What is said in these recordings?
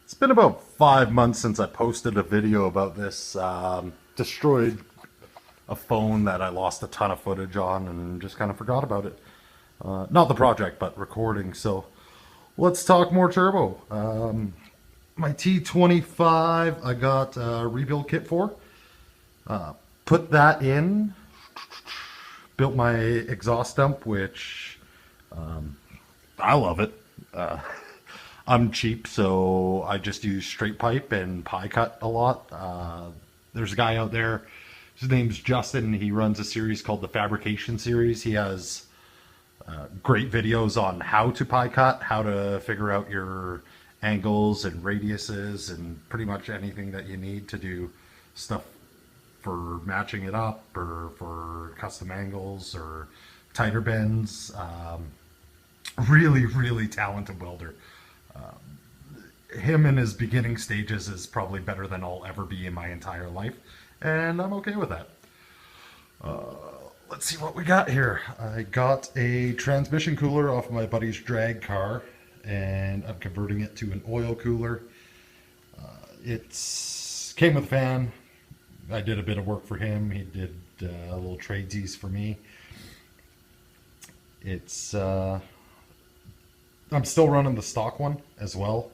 It's been about 5 months since I posted a video about this. Destroyed a phone that I lost a ton of footage on and just kind of forgot about it. Not the project, but recording. So let's talk more turbo. My T25, I got a rebuild kit for. Put that in. Built my exhaust dump, which I love it. I'm cheap, so I just use straight pipe and pie cut a lot. There's a guy out there, his name's Justin. He runs a series called the Fabrication Series. He has great videos on how to pie cut, how to figure out your angles and radiuses, and pretty much anything that you need to do stuff for matching it up or for custom angles or tighter bends. Really, really talented welder. Him in his beginning stages is probably better than I'll ever be in my entire life, and I'm okay with that. Let's see what we got here. I got a transmission cooler off of my buddy's drag car, and I'm converting it to an oil cooler. It's came with a fan. I did a bit of work for him. He did a little tradesies for me. It's I'm still running the stock one as well,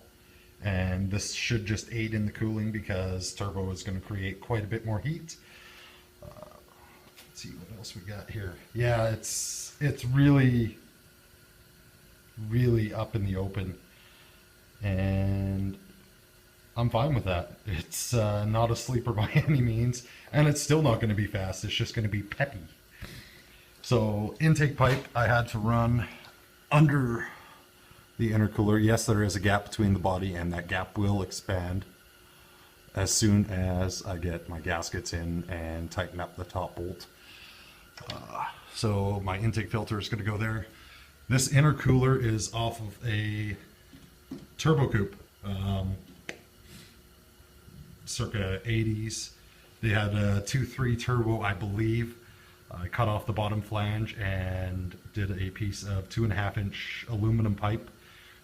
and this should just aid in the cooling because turbo is going to create quite a bit more heat. Let's see what else we got here. Yeah, it's really up in the open, and I'm fine with that. It's not a sleeper by any means, and it's still not going to be fast. It's just going to be peppy. So intake pipe I had to run under the intercooler. Yes, there is a gap between the body, and that gap will expand as soon as I get my gaskets in and tighten up the top bolt. So my intake filter is going to go there. This intercooler is off of a turbo coupe, circa 80s. They had a 2.3 turbo, I believe. I cut off the bottom flange and did a piece of 2.5-inch aluminum pipe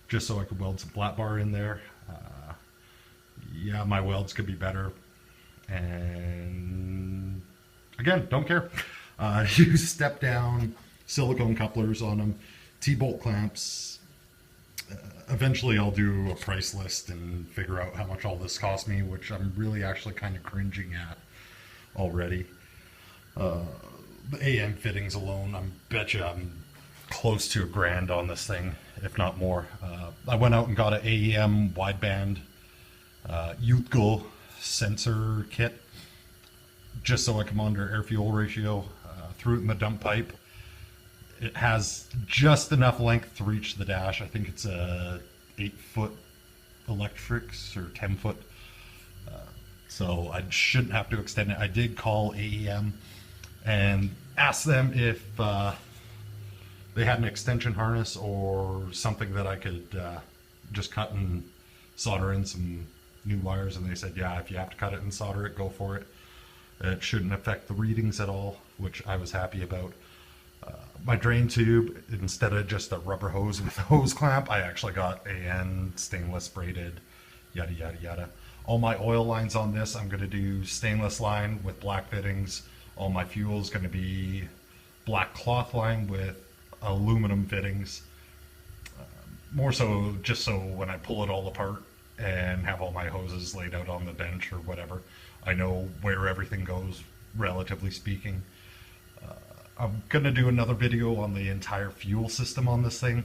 just so I could weld some flat bar in there. Yeah, my welds could be better, and again, don't care. Use step down silicone couplers on them, T-bolt clamps. Eventually I'll do a price list and figure out how much all this cost me, which I'm really actually kind of cringing at already. The AM fittings alone, I bet you I'm close to $1,000 on this thing, if not more. I went out and got an AEM wideband Yukl sensor kit just so I can monitor air-fuel ratio. Threw it in the dump pipe. It has just enough length to reach the dash. I think it's a 8-foot electrics or 10-foot. So I shouldn't have to extend it. I did call AEM and ask them if they had an extension harness or something that I could just cut and solder in some new wires, and they said, yeah, if you have to cut it and solder it, go for it. It shouldn't affect the readings at all, which I was happy about. My drain tube, instead of just a rubber hose with a hose clamp, I actually got AN stainless braided, yada yada yada. All my oil lines on this, I'm going to do stainless line with black fittings. All my fuel is going to be black cloth line with aluminum fittings. More so just so when I pull it all apart and have all my hoses laid out on the bench or whatever, I know where everything goes, relatively speaking. I'm going to do another video on the entire fuel system on this thing,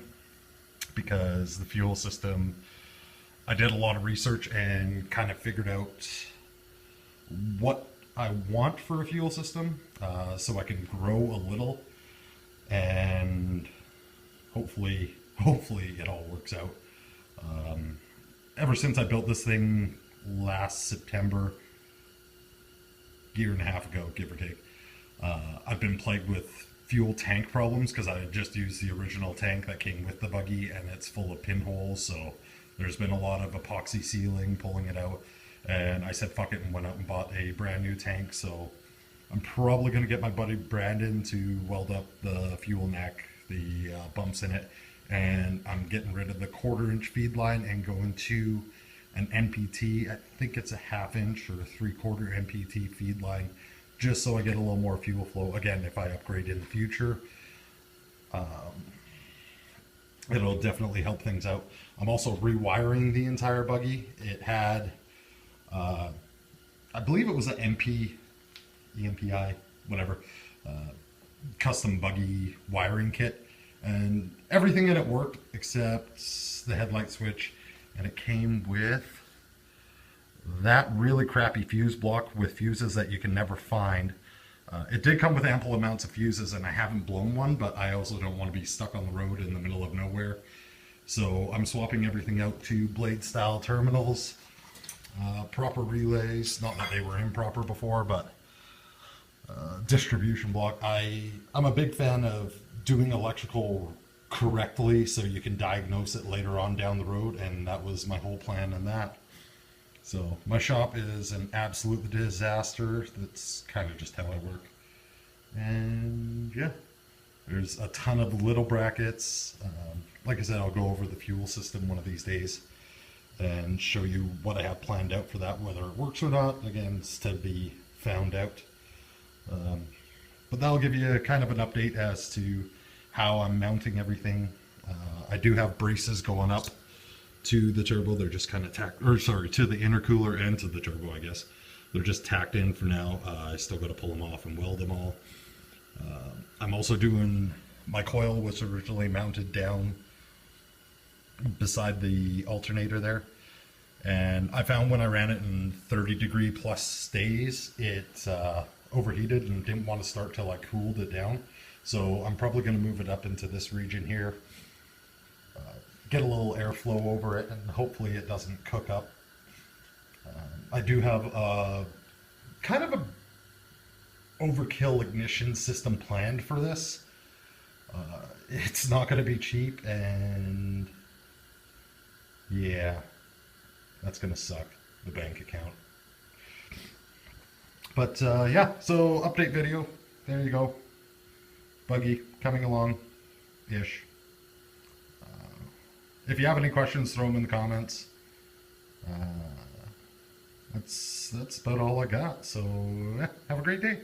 because the fuel system, I did a lot of research and kind of figured out what I want for a fuel system, so I can grow a little, and hopefully it all works out. Ever since I built this thing last September, year and a half ago, give or take, I've been plagued with fuel tank problems because I just used the original tank that came with the buggy, and it's full of pinholes, so there's been a lot of epoxy sealing, pulling it out, and I said fuck it and went out and bought a brand new tank. So I'm probably going to get my buddy Brandon to weld up the fuel neck, the bumps in it, and I'm getting rid of the 1/4-inch feed line and going to an NPT. I think it's a 1/2 inch or a 3/4 NPT feed line, just so I get a little more fuel flow. Again, if I upgrade in the future, it'll definitely help things out. I'm also rewiring the entire buggy. It had, I believe it was an EMPI, whatever, custom buggy wiring kit, and everything in it worked except the headlight switch, and it came with that really crappy fuse block with fuses that you can never find. It did come with ample amounts of fuses, and I haven't blown one, but I also don't want to be stuck on the road in the middle of nowhere. So I'm swapping everything out to blade style terminals, proper relays, not that they were improper before, but distribution block. I'm a big fan of doing electrical correctly so you can diagnose it later on down the road, and that was my whole plan in that. So my shop is an absolute disaster. That's kind of just how I work. And yeah, there's a ton of little brackets. Like I said, I'll go over the fuel system one of these days and show you what I have planned out for that, whether it works or not. Again, it's to be found out. But that'll give you kind of an update as to how I'm mounting everything. I do have braces going up to the turbo. They're just kind of tacked, or sorry, to the intercooler and to the turbo, I guess. They're just tacked in for now. I still got to pull them off and weld them all. I'm also doing, my coil was originally mounted down beside the alternator there, and I found when I ran it in 30-degree plus stays, it overheated and didn't want to start till I cooled it down. So I'm probably going to move it up into this region here, get a little airflow over it, and hopefully it doesn't cook up. I do have a kind of a overkill ignition system planned for this. It's not going to be cheap, and yeah, that's going to suck the bank account. But yeah, so update video, there you go. Buggy coming along-ish. If you have any questions, throw them in the comments. That's about all I got. So yeah, have a great day.